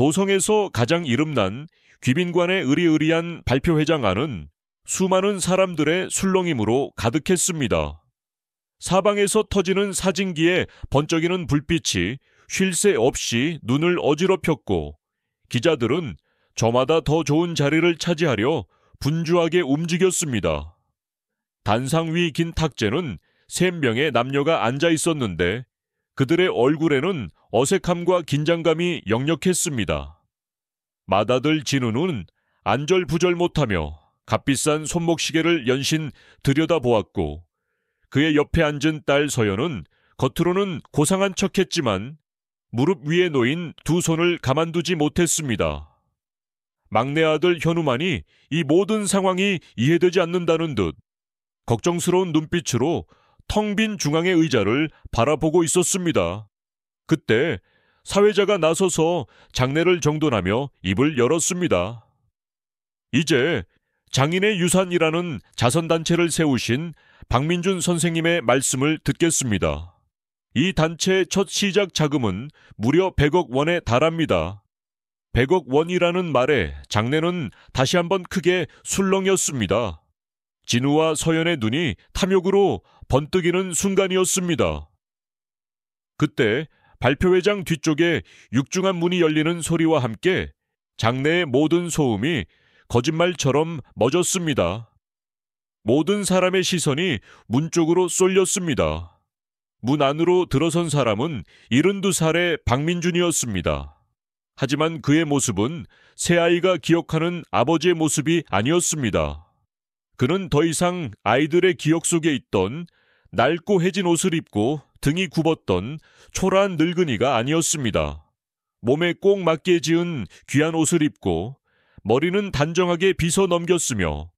도성에서 가장 이름난 귀빈관의 의리의리한 발표회장 안은 수많은 사람들의 술렁임으로 가득했습니다. 사방에서 터지는 사진기에 번쩍이는 불빛이 쉴 새 없이 눈을 어지럽혔고, 기자들은 저마다 더 좋은 자리를 차지하려 분주하게 움직였습니다. 단상 위 긴 탁재는 3명의 남녀가 앉아 있었는데 그들의 얼굴에는 어색함과 긴장감이 역력했습니다. 맏아들 진우는 안절부절 못하며 값비싼 손목시계를 연신 들여다보았고, 그의 옆에 앉은 딸 서연은 겉으로는 고상한 척했지만 무릎 위에 놓인 두 손을 가만두지 못했습니다. 막내 아들 현우만이 이 모든 상황이 이해되지 않는다는 듯 걱정스러운 눈빛으로 텅 빈 중앙의 의자를 바라보고 있었습니다. 그때 사회자가 나서서 장례를 정돈하며 입을 열었습니다. 이제 장인의 유산이라는 자선단체를 세우신 박민준 선생님의 말씀을 듣겠습니다. 이 단체의 첫 시작 자금은 무려 100억 원에 달합니다. 100억 원이라는 말에 장내는 다시 한번 크게 술렁였습니다. 진우와 서연의 눈이 탐욕으로 번뜩이는 순간이었습니다. 그때 발표회장 뒤쪽에 육중한 문이 열리는 소리와 함께 장내의 모든 소음이 거짓말처럼 멎었습니다. 모든 사람의 시선이 문 쪽으로 쏠렸습니다. 문 안으로 들어선 사람은 72살의 박민준이었습니다. 하지만 그의 모습은 새아이가 기억하는 아버지의 모습이 아니었습니다. 그는 더 이상 아이들의 기억 속에 있던 낡고 해진 옷을 입고 등이 굽었던 초라한 늙은이가 아니었습니다. 몸에 꼭 맞게 지은 귀한 옷을 입고 머리는 단정하게 빗어 넘겼으며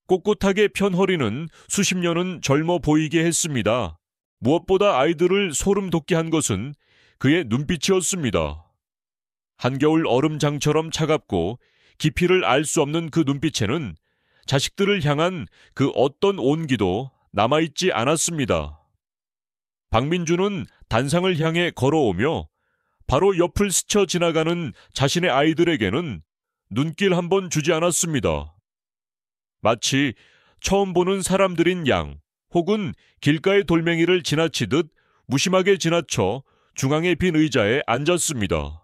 꼿꼿하게 편 허리는 수십 년은 젊어 보이게 했습니다. 무엇보다 아이들을 소름 돋게 한 것은 그의 눈빛이었습니다. 한겨울 얼음장처럼 차갑고 깊이를 알 수 없는 그 눈빛에는 자식들을 향한 그 어떤 온기도 남아있지 않았습니다. 박민준은 단상을 향해 걸어오며 바로 옆을 스쳐 지나가는 자신의 아이들에게는 눈길 한 번 주지 않았습니다. 마치 처음 보는 사람들인 양 혹은 길가의 돌멩이를 지나치듯 무심하게 지나쳐 중앙의 빈 의자에 앉았습니다.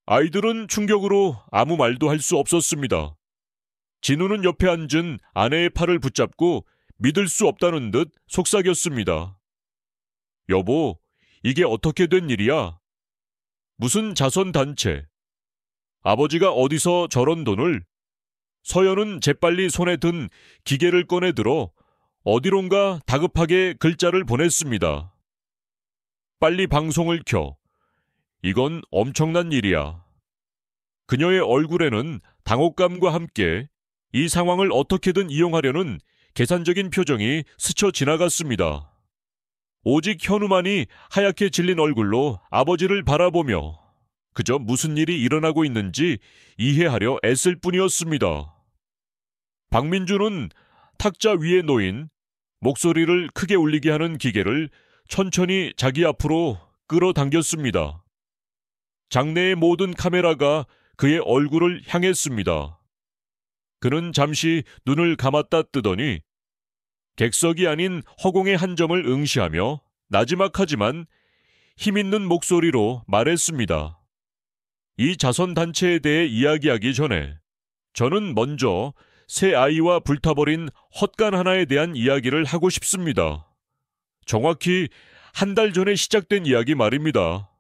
아이들은 충격으로 아무 말도 할 수 없었습니다. 진우는 옆에 앉은 아내의 팔을 붙잡고 믿을 수 없다는 듯 속삭였습니다. 여보, 이게 어떻게 된 일이야? 무슨 자선단체? 아버지가 어디서 저런 돈을? 서연은 재빨리 손에 든 기계를 꺼내 들어 어디론가 다급하게 글자를 보냈습니다. 빨리 방송을 켜. 이건 엄청난 일이야. 그녀의 얼굴에는 당혹감과 함께 이 상황을 어떻게든 이용하려는 계산적인 표정이 스쳐 지나갔습니다. 오직 현우만이 하얗게 질린 얼굴로 아버지를 바라보며 그저 무슨 일이 일어나고 있는지 이해하려 애쓸 뿐이었습니다. 박민준은 탁자 위에 놓인 목소리를 크게 울리게 하는 기계를 천천히 자기 앞으로 끌어당겼습니다. 장내의 모든 카메라가 그의 얼굴을 향했습니다. 그는 잠시 눈을 감았다 뜨더니 객석이 아닌 허공의 한 점을 응시하며 나지막하지만 힘있는 목소리로 말했습니다. 이 자선단체에 대해 이야기하기 전에 저는 먼저 새 아이와 불타버린 헛간 하나에 대한 이야기를 하고 싶습니다. 정확히 한 달 전에 시작된 이야기 말입니다.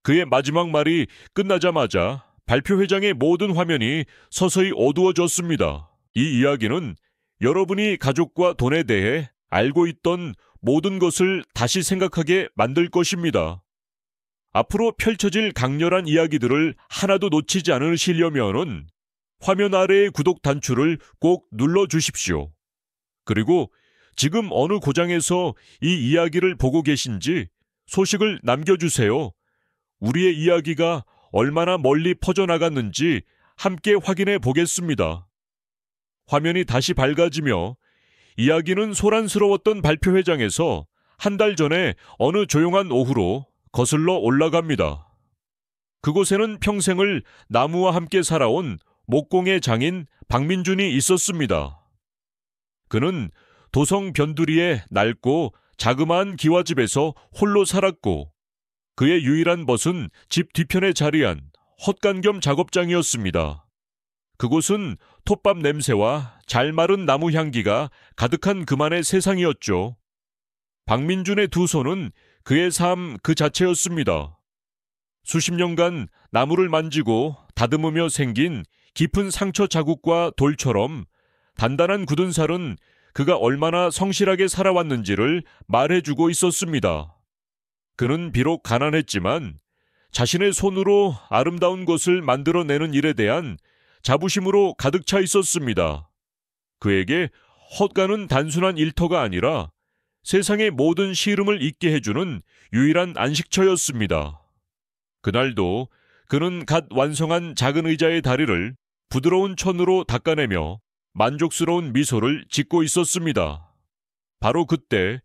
그의 마지막 말이 끝나자마자 발표회장의 모든 화면이 서서히 어두워졌습니다. 이 이야기는 여러분이 가족과 돈에 대해 알고 있던 모든 것을 다시 생각하게 만들 것입니다. 앞으로 펼쳐질 강렬한 이야기들을 하나도 놓치지 않으시려면은 화면 아래의 구독 단추를 꼭 눌러주십시오. 그리고 지금 어느 고장에서 이 이야기를 보고 계신지 소식을 남겨주세요. 우리의 이야기가 얼마나 멀리 퍼져나갔는지 함께 확인해 보겠습니다. 화면이 다시 밝아지며 이야기는 소란스러웠던 발표회장에서 한 달 전에 어느 조용한 오후로 거슬러 올라갑니다. 그곳에는 평생을 나무와 함께 살아온 목공의 장인 박민준이 있었습니다. 그는 도성 변두리의 낡고 자그마한 기와집에서 홀로 살았고 그의 유일한 벗은 집 뒤편에 자리한 헛간 겸 작업장이었습니다. 그곳은 톱밥 냄새와 잘 마른 나무 향기가 가득한 그만의 세상이었죠. 박민준의 두 손은 그의 삶 그 자체였습니다. 수십 년간 나무를 만지고 다듬으며 생긴 깊은 상처 자국과 돌처럼 단단한 굳은 살은 그가 얼마나 성실하게 살아왔는지를 말해주고 있었습니다. 그는 비록 가난했지만 자신의 손으로 아름다운 것을 만들어내는 일에 대한 자부심으로 가득 차 있었습니다. 그에게 헛간은 단순한 일터가 아니라 세상의 모든 시름을 잊게 해주는 유일한 안식처였습니다. 그날도 그는 갓 완성한 작은 의자의 다리를 부드러운 천으로 닦아내며 만족스러운 미소를 짓고 있었습니다. 바로 그때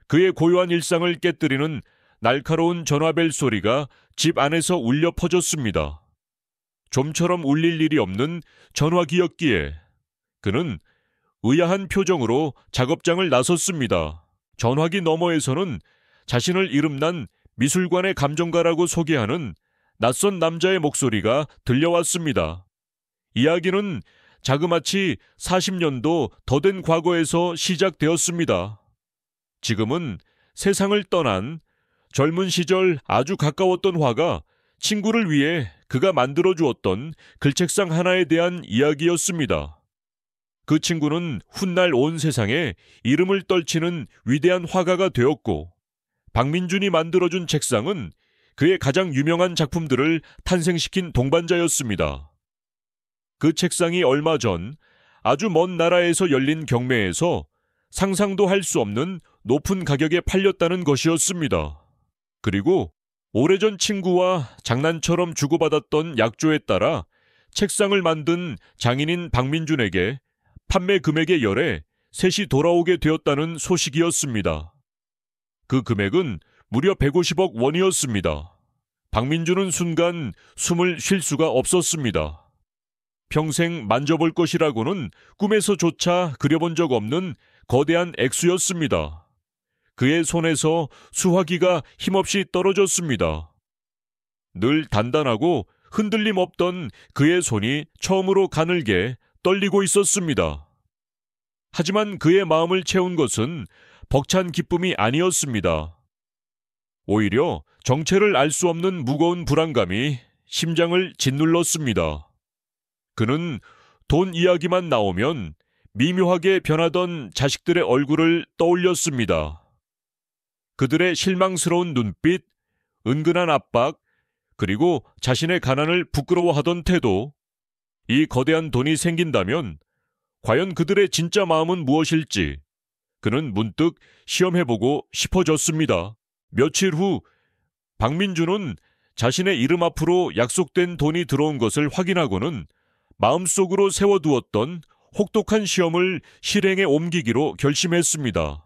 그의 고요한 일상을 깨뜨리는 날카로운 전화벨 소리가 집 안에서 울려 퍼졌습니다. 좀처럼 울릴 일이 없는 전화기였기에 그는 의아한 표정으로 작업장을 나섰습니다. 전화기 너머에서는 자신을 이름난 미술관의 감정가라고 소개하는 낯선 남자의 목소리가 들려왔습니다. 이야기는 자그마치 40년도 더 된 과거에서 시작되었습니다. 지금은 세상을 떠난 젊은 시절 아주 가까웠던 화가 친구를 위해 그가 만들어 주었던 글책상 하나에 대한 이야기였습니다. 그 친구는 훗날 온 세상에 이름을 떨치는 위대한 화가가 되었고 박민준이 만들어준 책상은 그의 가장 유명한 작품들을 탄생시킨 동반자였습니다. 그 책상이 얼마 전 아주 먼 나라에서 열린 경매에서 상상도 할 수 없는 높은 가격에 팔렸다는 것이었습니다. 그리고 오래전 친구와 장난처럼 주고받았던 약조에 따라 책상을 만든 장인인 박민준에게 판매 금액의 열에 셋이 돌아오게 되었다는 소식이었습니다. 그 금액은 무려 150억 원이었습니다. 박민준은 순간 숨을 쉴 수가 없었습니다. 평생 만져볼 것이라고는 꿈에서조차 그려본 적 없는 거대한 액수였습니다. 그의 손에서 수화기가 힘없이 떨어졌습니다. 늘 단단하고 흔들림 없던 그의 손이 처음으로 가늘게 떨리고 있었습니다. 하지만 그의 마음을 채운 것은 벅찬 기쁨이 아니었습니다. 오히려 정체를 알 수 없는 무거운 불안감이 심장을 짓눌렀습니다. 그는 돈 이야기만 나오면 미묘하게 변하던 자식들의 얼굴을 떠올렸습니다. 그들의 실망스러운 눈빛, 은근한 압박, 그리고 자신의 가난을 부끄러워하던 태도, 이 거대한 돈이 생긴다면 과연 그들의 진짜 마음은 무엇일지 그는 문득 시험해보고 싶어졌습니다. 며칠 후 박민준은 자신의 이름 앞으로 약속된 돈이 들어온 것을 확인하고는 마음속으로 세워두었던 혹독한 시험을 실행에 옮기기로 결심했습니다.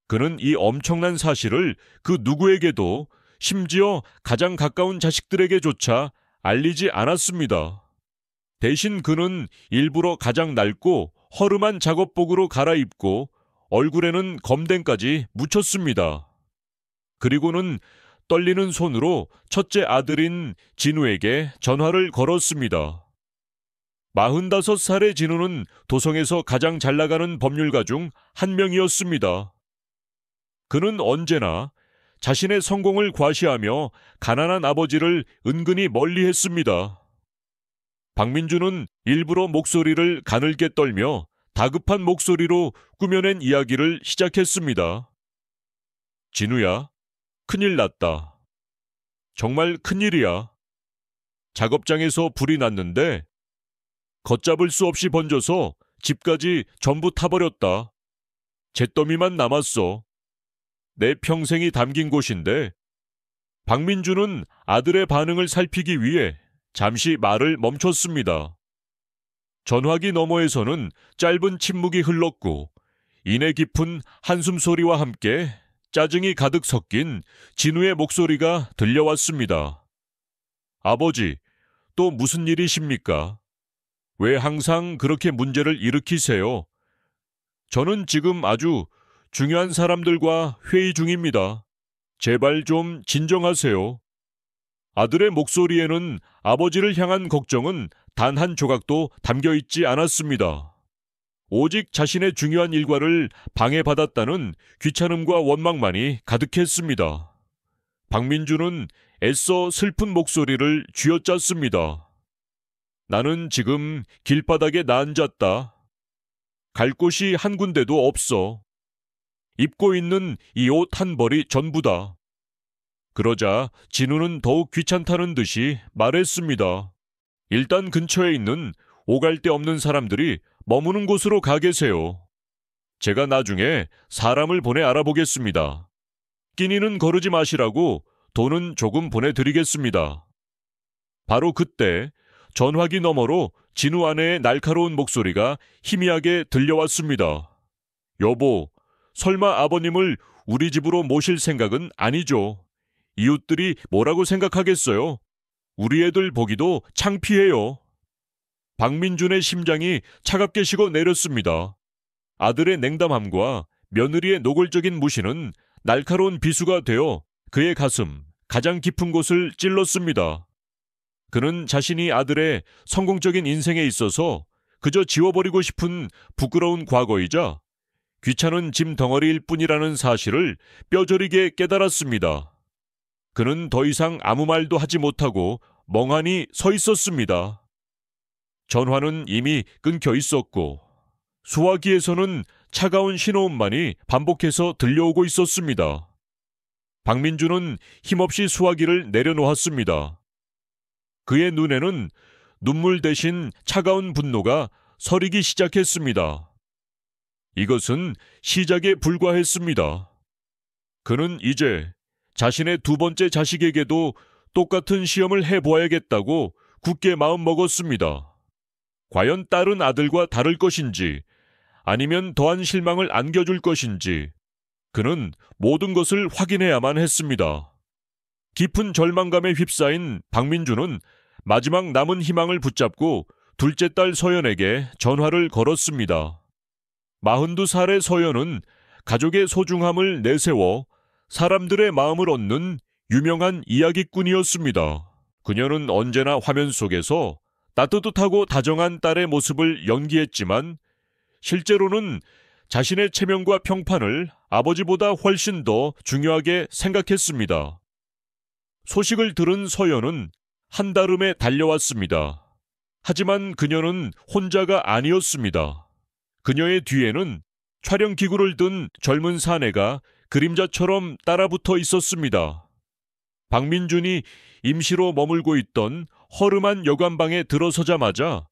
그는 이 엄청난 사실을 그 누구에게도 심지어 가장 가까운 자식들에게조차 알리지 않았습니다. 대신 그는 일부러 가장 낡고 허름한 작업복으로 갈아입고 얼굴에는 검댕까지 묻혔습니다. 그리고는 떨리는 손으로 첫째 아들인 진우에게 전화를 걸었습니다. 45살의 진우는 도성에서 가장 잘나가는 법률가 중 한 명이었습니다. 그는 언제나 자신의 성공을 과시하며 가난한 아버지를 은근히 멀리했습니다. 박민준은 일부러 목소리를 가늘게 떨며 다급한 목소리로 꾸며낸 이야기를 시작했습니다. 진우야, 큰일 났다. 정말 큰일이야. 작업장에서 불이 났는데 걷잡을 수 없이 번져서 집까지 전부 타버렸다. 잿더미만 남았어. 내 평생이 담긴 곳인데. 박민준은 아들의 반응을 살피기 위해 잠시 말을 멈췄습니다. 전화기 너머에서는 짧은 침묵이 흘렀고 이내 깊은 한숨 소리와 함께 짜증이 가득 섞인 진우의 목소리가 들려왔습니다. 아버지, 또 무슨 일이십니까? 왜 항상 그렇게 문제를 일으키세요? 저는 지금 아주 중요한 사람들과 회의 중입니다. 제발 좀 진정하세요. 아들의 목소리에는 아버지를 향한 걱정은 단 한 조각도 담겨 있지 않았습니다. 오직 자신의 중요한 일과를 방해받았다는 귀찮음과 원망만이 가득했습니다. 박민주는 애써 슬픈 목소리를 쥐어짰습니다. 나는 지금 길바닥에 나앉았다. 갈 곳이 한 군데도 없어. 입고 있는 이 옷 한 벌이 전부다. 그러자 진우는 더욱 귀찮다는 듯이 말했습니다. 일단 근처에 있는 오갈 데 없는 사람들이 머무는 곳으로 가 계세요. 제가 나중에 사람을 보내 알아보겠습니다. 끼니는 거르지 마시라고 돈은 조금 보내드리겠습니다. 바로 그때 전화기 너머로 진우 아내의 날카로운 목소리가 희미하게 들려왔습니다. 여보, 설마 아버님을 우리 집으로 모실 생각은 아니죠? 이웃들이 뭐라고 생각하겠어요? 우리 애들 보기도 창피해요. 박민준의 심장이 차갑게 식어 내렸습니다. 아들의 냉담함과 며느리의 노골적인 무시는 날카로운 비수가 되어 그의 가슴, 가장 깊은 곳을 찔렀습니다. 그는 자신이 아들의 성공적인 인생에 있어서 그저 지워버리고 싶은 부끄러운 과거이자 귀찮은 짐 덩어리일 뿐이라는 사실을 뼈저리게 깨달았습니다. 그는 더 이상 아무 말도 하지 못하고 멍하니 서 있었습니다. 전화는 이미 끊겨 있었고 수화기에서는 차가운 신호음만이 반복해서 들려오고 있었습니다. 박민주는 힘없이 수화기를 내려놓았습니다. 그의 눈에는 눈물 대신 차가운 분노가 서리기 시작했습니다. 이것은 시작에 불과했습니다. 그는 이제 자신의 두 번째 자식에게도 똑같은 시험을 해보아야겠다고 굳게 마음먹었습니다. 과연 딸은 아들과 다를 것인지 아니면 더한 실망을 안겨줄 것인지 그는 모든 것을 확인해야만 했습니다. 깊은 절망감에 휩싸인 박민주는 마지막 남은 희망을 붙잡고 둘째 딸 서연에게 전화를 걸었습니다. 42살의 서연은 가족의 소중함을 내세워 사람들의 마음을 얻는 유명한 이야기꾼이었습니다. 그녀는 언제나 화면 속에서 따뜻하고 다정한 딸의 모습을 연기했지만 실제로는 자신의 체면과 평판을 아버지보다 훨씬 더 중요하게 생각했습니다. 소식을 들은 서연은 한달음에 달려왔습니다. 하지만 그녀는 혼자가 아니었습니다. 그녀의 뒤에는 촬영기구를 든 젊은 사내가 그림자처럼 따라붙어 있었습니다. 박민준이 임시로 머물고 있던 허름한 여관방에 들어서자마자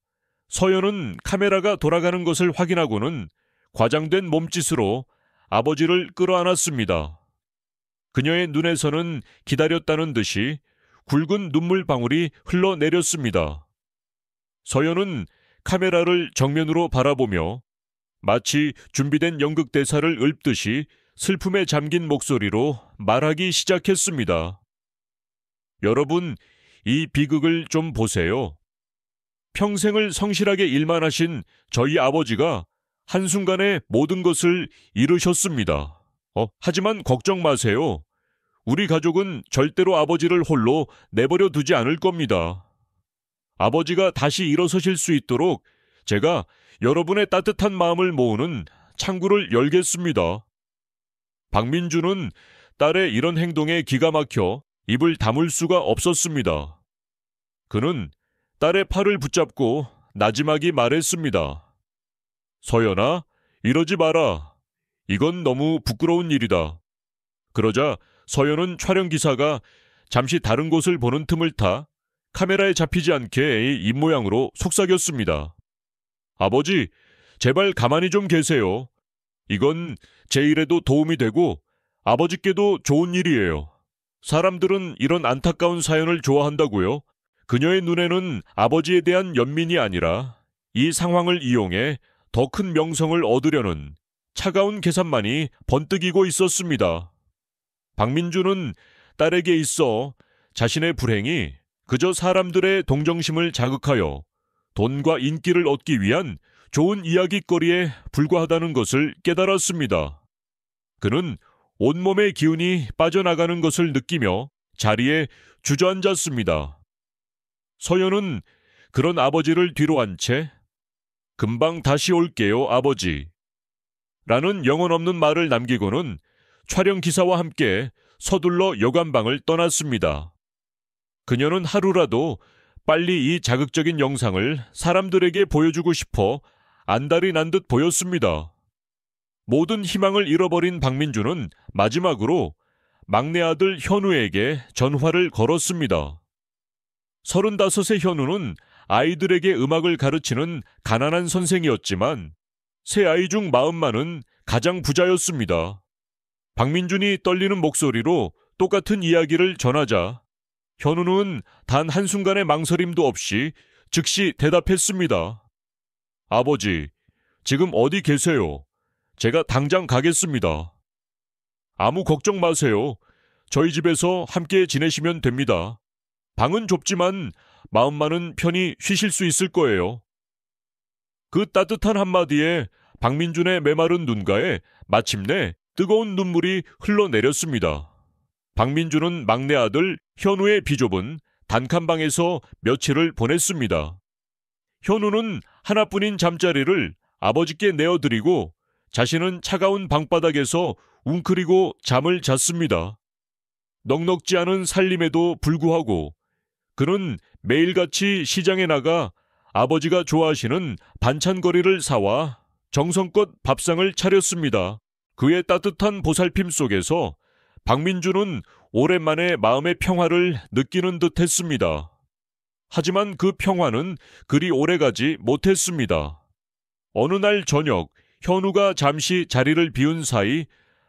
서연은 카메라가 돌아가는 것을 확인하고는 과장된 몸짓으로 아버지를 끌어안았습니다. 그녀의 눈에서는 기다렸다는 듯이 굵은 눈물방울이 흘러내렸습니다. 서연은 카메라를 정면으로 바라보며 마치 준비된 연극 대사를 읊듯이 슬픔에 잠긴 목소리로 말하기 시작했습니다. 여러분, 이 비극을 좀 보세요. 평생을 성실하게 일만 하신 저희 아버지가 한순간에 모든 것을 잃으셨습니다. 하지만 걱정 마세요. 우리 가족은 절대로 아버지를 홀로 내버려 두지 않을 겁니다. 아버지가 다시 일어서실 수 있도록 제가 여러분의 따뜻한 마음을 모으는 창구를 열겠습니다. 박민주는 딸의 이런 행동에 기가 막혀 입을 다물 수가 없었습니다. 그는 딸의 팔을 붙잡고 나지막이 말했습니다. 서연아, 이러지 마라. 이건 너무 부끄러운 일이다. 그러자 서연은 촬영기사가 잠시 다른 곳을 보는 틈을 타 카메라에 잡히지 않게 입모양으로 속삭였습니다. 아버지, 제발 가만히 좀 계세요. 이건 제 일에도 도움이 되고 아버지께도 좋은 일이에요. 사람들은 이런 안타까운 사연을 좋아한다고요. 그녀의 눈에는 아버지에 대한 연민이 아니라 이 상황을 이용해 더 큰 명성을 얻으려는 차가운 계산만이 번뜩이고 있었습니다. 박민주는 딸에게 있어 자신의 불행이 그저 사람들의 동정심을 자극하여 돈과 인기를 얻기 위한 좋은 이야깃거리에 불과하다는 것을 깨달았습니다. 그는 온몸의 기운이 빠져나가는 것을 느끼며 자리에 주저앉았습니다. 서연은 그런 아버지를 뒤로 한 채 금방 다시 올게요, 아버지. 라는 영혼 없는 말을 남기고는 촬영 기사와 함께 서둘러 여관방을 떠났습니다. 그녀는 하루라도 빨리 이 자극적인 영상을 사람들에게 보여주고 싶어 안달이 난 듯 보였습니다. 모든 희망을 잃어버린 박민주는 마지막으로 막내 아들 현우에게 전화를 걸었습니다. 35의 현우는 아이들에게 음악을 가르치는 가난한 선생이었지만 세 아이 중 마흔만은 가장 부자였습니다. 박민준이 떨리는 목소리로 똑같은 이야기를 전하자 현우는 단 한순간의 망설임도 없이 즉시 대답했습니다. 아버지, 지금 어디 계세요? 제가 당장 가겠습니다. 아무 걱정 마세요. 저희 집에서 함께 지내시면 됩니다. 방은 좁지만 마음만은 편히 쉬실 수 있을 거예요. 그 따뜻한 한마디에 박민준의 메마른 눈가에 마침내 뜨거운 눈물이 흘러내렸습니다. 박민준은 막내 아들 현우의 비좁은 단칸방에서 며칠을 보냈습니다. 현우는 하나뿐인 잠자리를 아버지께 내어드리고 자신은 차가운 방바닥에서 웅크리고 잠을 잤습니다. 넉넉지 않은 살림에도 불구하고 그는 매일같이 시장에 나가 아버지가 좋아하시는 반찬거리를 사와 정성껏 밥상을 차렸습니다. 그의 따뜻한 보살핌 속에서 박민주는 오랜만에 마음의 평화를 느끼는 듯 했습니다. 하지만 그 평화는 그리 오래가지 못했습니다. 어느 날 저녁 현우가 잠시 자리를 비운 사이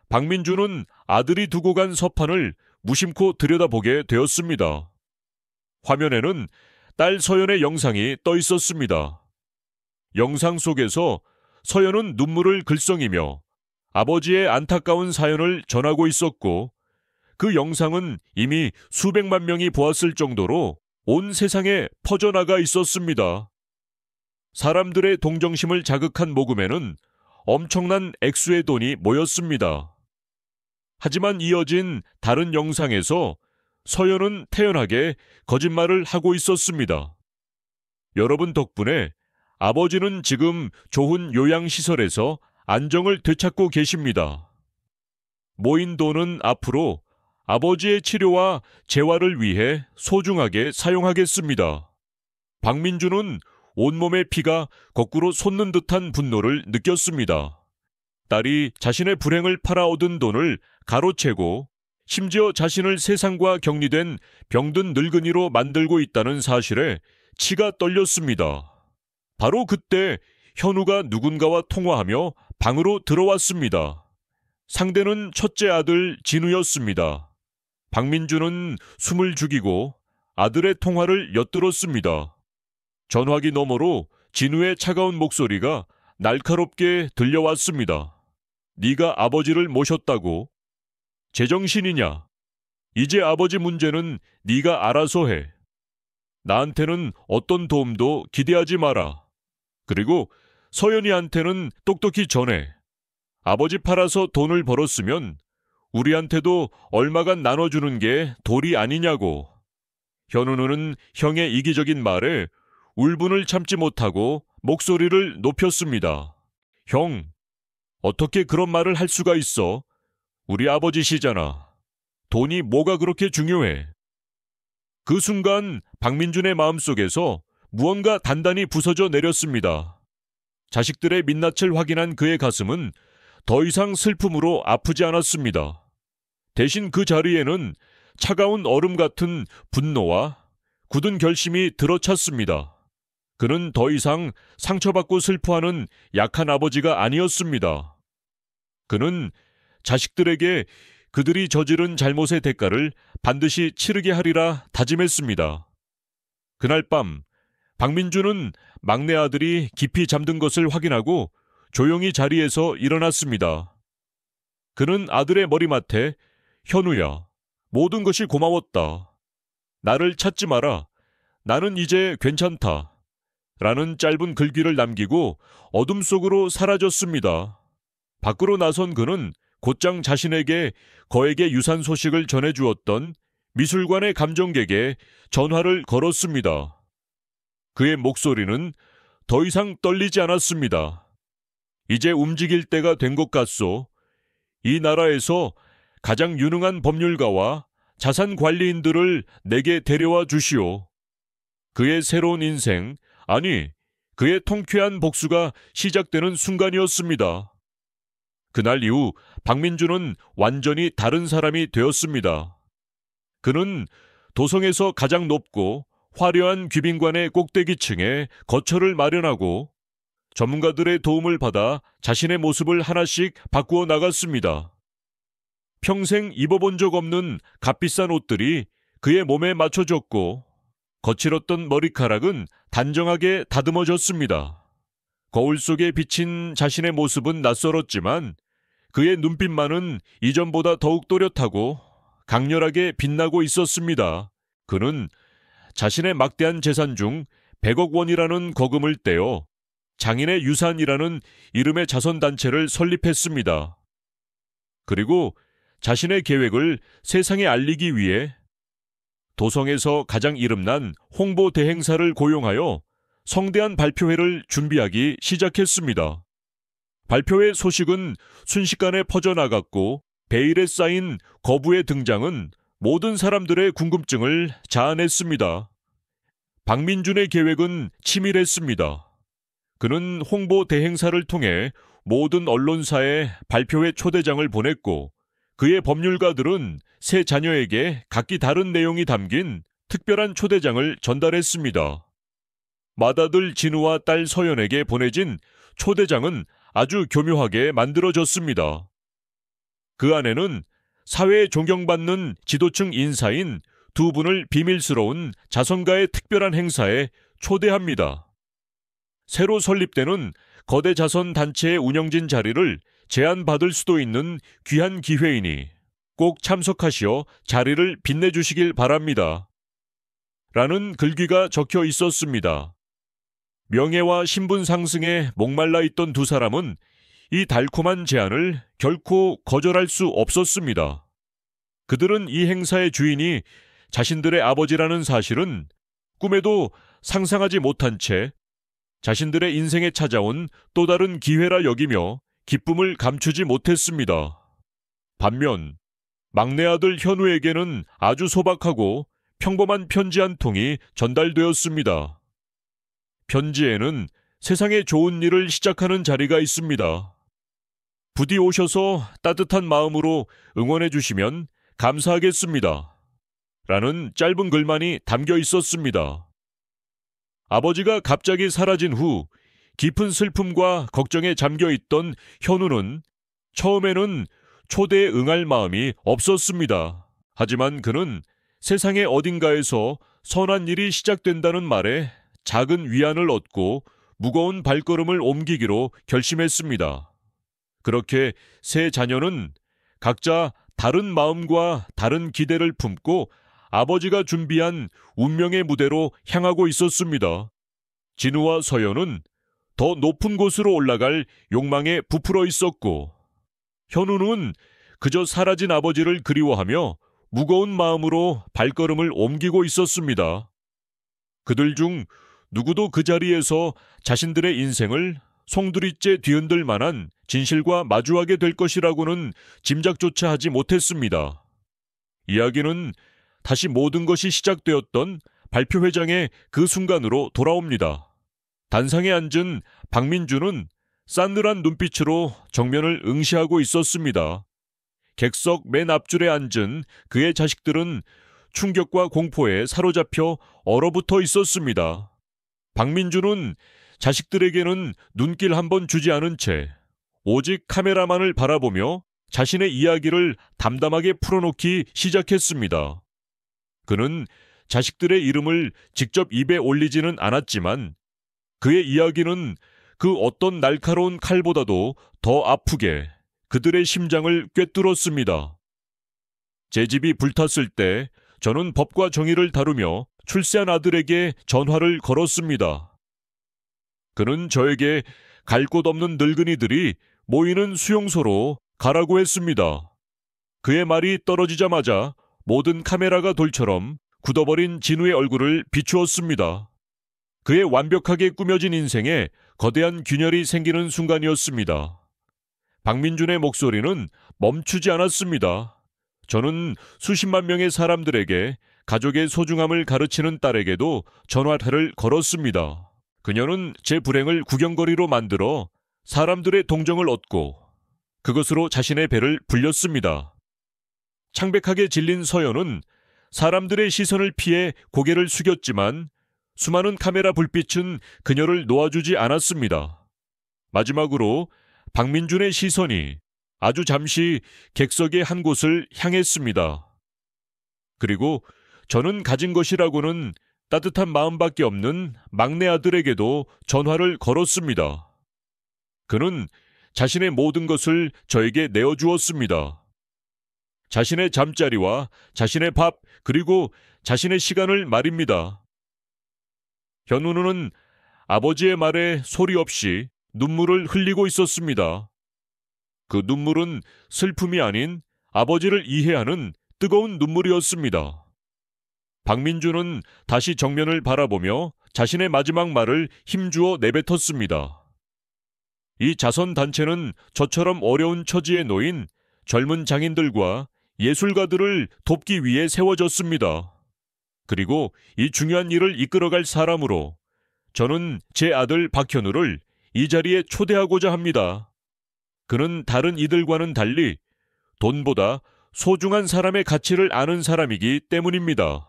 박민주는 아들이 두고 간 서판을 무심코 들여다보게 되었습니다. 화면에는 딸 서연의 영상이 떠 있었습니다. 영상 속에서 서연은 눈물을 글썽이며 아버지의 안타까운 사연을 전하고 있었고 그 영상은 이미 수백만 명이 보았을 정도로 온 세상에 퍼져나가 있었습니다. 사람들의 동정심을 자극한 모금에는 엄청난 액수의 돈이 모였습니다. 하지만 이어진 다른 영상에서 서연은 태연하게 거짓말을 하고 있었습니다. 여러분 덕분에 아버지는 지금 좋은 요양시설에서 안정을 되찾고 계십니다. 모인 돈은 앞으로 아버지의 치료와 재활을 위해 소중하게 사용하겠습니다. 박민주는 온몸의 피가 거꾸로 솟는 듯한 분노를 느꼈습니다. 딸이 자신의 불행을 팔아 얻은 돈을 가로채고 심지어 자신을 세상과 격리된 병든 늙은이로 만들고 있다는 사실에 치가 떨렸습니다. 바로 그때 현우가 누군가와 통화하며 방으로 들어왔습니다. 상대는 첫째 아들 진우였습니다. 박민주는 숨을 죽이고 아들의 통화를 엿들었습니다. 전화기 너머로 진우의 차가운 목소리가 날카롭게 들려왔습니다. 네가 아버지를 모셨다고? 제정신이냐? 이제 아버지 문제는 네가 알아서 해. 나한테는 어떤 도움도 기대하지 마라. 그리고 서연이한테는 똑똑히 전해. 아버지 팔아서 돈을 벌었으면 우리한테도 얼마간 나눠주는 게 도리 아니냐고. 현우는 형의 이기적인 말에 울분을 참지 못하고 목소리를 높였습니다. 형, 어떻게 그런 말을 할 수가 있어? 우리 아버지시잖아. 돈이 뭐가 그렇게 중요해? 그 순간 박민준의 마음속에서 무언가 단단히 부서져 내렸습니다. 자식들의 민낯을 확인한 그의 가슴은 더 이상 슬픔으로 아프지 않았습니다. 대신 그 자리에는 차가운 얼음 같은 분노와 굳은 결심이 들어찼습니다. 그는 더 이상 상처받고 슬퍼하는 약한 아버지가 아니었습니다. 그는 자식들에게 그들이 저지른 잘못의 대가를 반드시 치르게 하리라 다짐했습니다. 그날 밤 박민주는 막내 아들이 깊이 잠든 것을 확인하고 조용히 자리에서 일어났습니다. 그는 아들의 머리맡에 현우야, 모든 것이 고마웠다. 나를 찾지 마라. 나는 이제 괜찮다. 라는 짧은 글귀를 남기고 어둠 속으로 사라졌습니다. 밖으로 나선 그는 곧장 자신에게 거액의 유산 소식을 전해주었던 미술관의 감정객에 전화를 걸었습니다. 그의 목소리는 더 이상 떨리지 않았습니다. 이제 움직일 때가 된 것 같소. 이 나라에서 가장 유능한 법률가와 자산 관리인들을 내게 데려와 주시오. 그의 새로운 인생, 아니, 그의 통쾌한 복수가 시작되는 순간이었습니다. 그날 이후 박민주는 완전히 다른 사람이 되었습니다. 그는 도성에서 가장 높고 화려한 귀빈관의 꼭대기층에 거처를 마련하고 전문가들의 도움을 받아 자신의 모습을 하나씩 바꾸어 나갔습니다. 평생 입어본 적 없는 값비싼 옷들이 그의 몸에 맞춰졌고 거칠었던 머리카락은 단정하게 다듬어졌습니다. 거울 속에 비친 자신의 모습은 낯설었지만 그의 눈빛만은 이전보다 더욱 또렷하고 강렬하게 빛나고 있었습니다. 그는 자신의 막대한 재산 중 100억 원이라는 거금을 떼어 장인의 유산이라는 이름의 자선단체를 설립했습니다. 그리고 자신의 계획을 세상에 알리기 위해 도성에서 가장 이름난 홍보 대행사를 고용하여 성대한 발표회를 준비하기 시작했습니다. 발표회 소식은 순식간에 퍼져나갔고 베일에 쌓인 거부의 등장은 모든 사람들의 궁금증을 자아냈습니다. 박민준의 계획은 치밀했습니다. 그는 홍보 대행사를 통해 모든 언론사에 발표회 초대장을 보냈고 그의 법률가들은 세 자녀에게 각기 다른 내용이 담긴 특별한 초대장을 전달했습니다. 맏아들 진우와 딸 서연에게 보내진 초대장은 아주 교묘하게 만들어졌습니다. 그 안에는 사회에 존경받는 지도층 인사인 두 분을 비밀스러운 자선가의 특별한 행사에 초대합니다. 새로 설립되는 거대 자선 단체의 운영진 자리를 제안받을 수도 있는 귀한 기회이니 꼭 참석하시어 자리를 빛내주시길 바랍니다. 라는 글귀가 적혀 있었습니다. 명예와 신분 상승에 목말라 있던 두 사람은 이 달콤한 제안을 결코 거절할 수 없었습니다. 그들은 이 행사의 주인이 자신들의 아버지라는 사실은 꿈에도 상상하지 못한 채 자신들의 인생에 찾아온 또 다른 기회라 여기며 기쁨을 감추지 못했습니다. 반면 막내 아들 현우에게는 아주 소박하고 평범한 편지 한 통이 전달되었습니다. 편지에는 세상에 좋은 일을 시작하는 자리가 있습니다. 부디 오셔서 따뜻한 마음으로 응원해 주시면 감사하겠습니다. 라는 짧은 글만이 담겨 있었습니다. 아버지가 갑자기 사라진 후 깊은 슬픔과 걱정에 잠겨 있던 현우는 처음에는 초대에 응할 마음이 없었습니다. 하지만 그는 세상의 어딘가에서 선한 일이 시작된다는 말에 작은 위안을 얻고 무거운 발걸음을 옮기기로 결심했습니다. 그렇게 세 자녀는 각자 다른 마음과 다른 기대를 품고 아버지가 준비한 운명의 무대로 향하고 있었습니다. 진우와 서연은 더 높은 곳으로 올라갈 욕망에 부풀어 있었고, 현우는 그저 사라진 아버지를 그리워하며 무거운 마음으로 발걸음을 옮기고 있었습니다. 그들 중 누구도 그 자리에서 자신들의 인생을 송두리째 뒤흔들 만한 진실과 마주하게 될 것이라고는 짐작조차 하지 못했습니다. 이야기는 다시 모든 것이 시작되었던 발표회장의 그 순간으로 돌아옵니다. 단상에 앉은 박민주는 싸늘한 눈빛으로 정면을 응시하고 있었습니다. 객석 맨 앞줄에 앉은 그의 자식들은 충격과 공포에 사로잡혀 얼어붙어 있었습니다. 박민주는 자식들에게는 눈길 한번 주지 않은 채 오직 카메라만을 바라보며 자신의 이야기를 담담하게 풀어놓기 시작했습니다. 그는 자식들의 이름을 직접 입에 올리지는 않았지만 그의 이야기는 그 어떤 날카로운 칼보다도 더 아프게 그들의 심장을 꿰뚫었습니다. 제 집이 불탔을 때 저는 법과 정의를 다루며 출세한 아들에게 전화를 걸었습니다. 그는 저에게 갈 곳 없는 늙은이들이 모이는 수용소로 가라고 했습니다. 그의 말이 떨어지자마자 모든 카메라가 돌처럼 굳어버린 진우의 얼굴을 비추었습니다. 그의 완벽하게 꾸며진 인생에 거대한 균열이 생기는 순간이었습니다. 박민준의 목소리는 멈추지 않았습니다. 저는 수십만 명의 사람들에게 가족의 소중함을 가르치는 딸에게도 전화를 걸었습니다. 그녀는 제 불행을 구경거리로 만들어 사람들의 동정을 얻고 그것으로 자신의 배를 불렸습니다. 창백하게 질린 서연은 사람들의 시선을 피해 고개를 숙였지만 수많은 카메라 불빛은 그녀를 놓아주지 않았습니다. 마지막으로 박민준의 시선이 아주 잠시 객석의 한 곳을 향했습니다. 그리고 저는 가진 것이라고는 따뜻한 마음밖에 없는 막내 아들에게도 전화를 걸었습니다. 그는 자신의 모든 것을 저에게 내어주었습니다. 자신의 잠자리와 자신의 밥, 그리고 자신의 시간을 말입니다. 현우는 아버지의 말에 소리 없이 눈물을 흘리고 있었습니다. 그 눈물은 슬픔이 아닌 아버지를 이해하는 뜨거운 눈물이었습니다. 박민준은 다시 정면을 바라보며 자신의 마지막 말을 힘주어 내뱉었습니다. 이 자선단체는 저처럼 어려운 처지에 놓인 젊은 장인들과 예술가들을 돕기 위해 세워졌습니다. 그리고 이 중요한 일을 이끌어갈 사람으로 저는 제 아들 박현우를 이 자리에 초대하고자 합니다. 그는 다른 이들과는 달리 돈보다 소중한 사람의 가치를 아는 사람이기 때문입니다.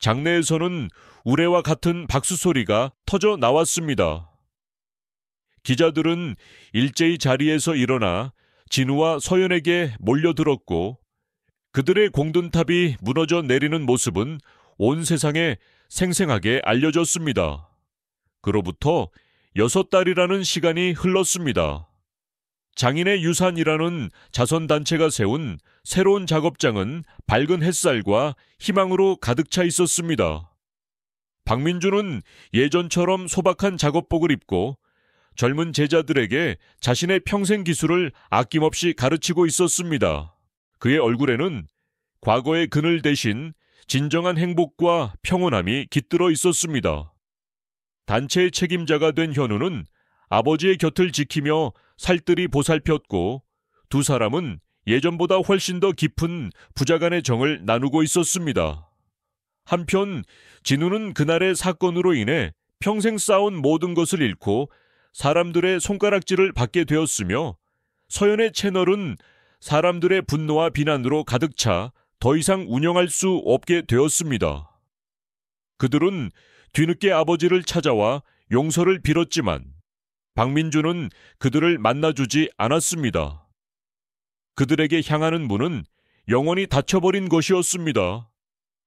장내에서는 우레와 같은 박수 소리가 터져 나왔습니다. 기자들은 일제히 자리에서 일어나 진우와 서연에게 몰려들었고 그들의 공든탑이 무너져 내리는 모습은 온 세상에 생생하게 알려졌습니다. 그로부터 6달이라는 시간이 흘렀습니다. 장인의 유산이라는 자선단체가 세운 새로운 작업장은 밝은 햇살과 희망으로 가득 차 있었습니다. 박민준은 예전처럼 소박한 작업복을 입고 젊은 제자들에게 자신의 평생 기술을 아낌없이 가르치고 있었습니다. 그의 얼굴에는 과거의 그늘 대신 진정한 행복과 평온함이 깃들어 있었습니다. 단체의 책임자가 된 현우는 아버지의 곁을 지키며 살뜰히 보살폈고 두 사람은 예전보다 훨씬 더 깊은 부자간의 정을 나누고 있었습니다. 한편 진우는 그날의 사건으로 인해 평생 쌓아온 모든 것을 잃고 사람들의 손가락질을 받게 되었으며 서연의 채널은 사람들의 분노와 비난으로 가득 차 더 이상 운영할 수 없게 되었습니다. 그들은 뒤늦게 아버지를 찾아와 용서를 빌었지만 박민준은 그들을 만나주지 않았습니다. 그들에게 향하는 문은 영원히 닫혀버린 것이었습니다.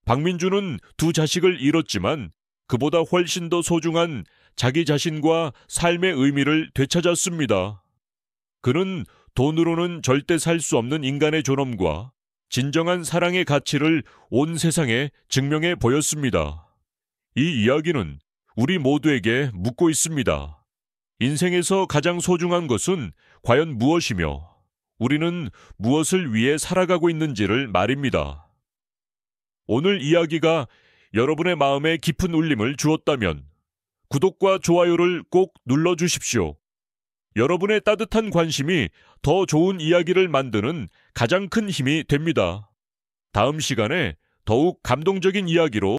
박민준은 두 자식을 잃었지만 그보다 훨씬 더 소중한 자기 자신과 삶의 의미를 되찾았습니다. 그는 돈으로는 절대 살 수 없는 인간의 존엄과 진정한 사랑의 가치를 온 세상에 증명해 보였습니다. 이 이야기는 우리 모두에게 묻고 있습니다. 인생에서 가장 소중한 것은 과연 무엇이며 우리는 무엇을 위해 살아가고 있는지를 말입니다. 오늘 이야기가 여러분의 마음에 깊은 울림을 주었다면 구독과 좋아요를 꼭 눌러주십시오. 여러분의 따뜻한 관심이 더 좋은 이야기를 만드는 가장 큰 힘이 됩니다. 다음 시간에 더욱 감동적인 이야기로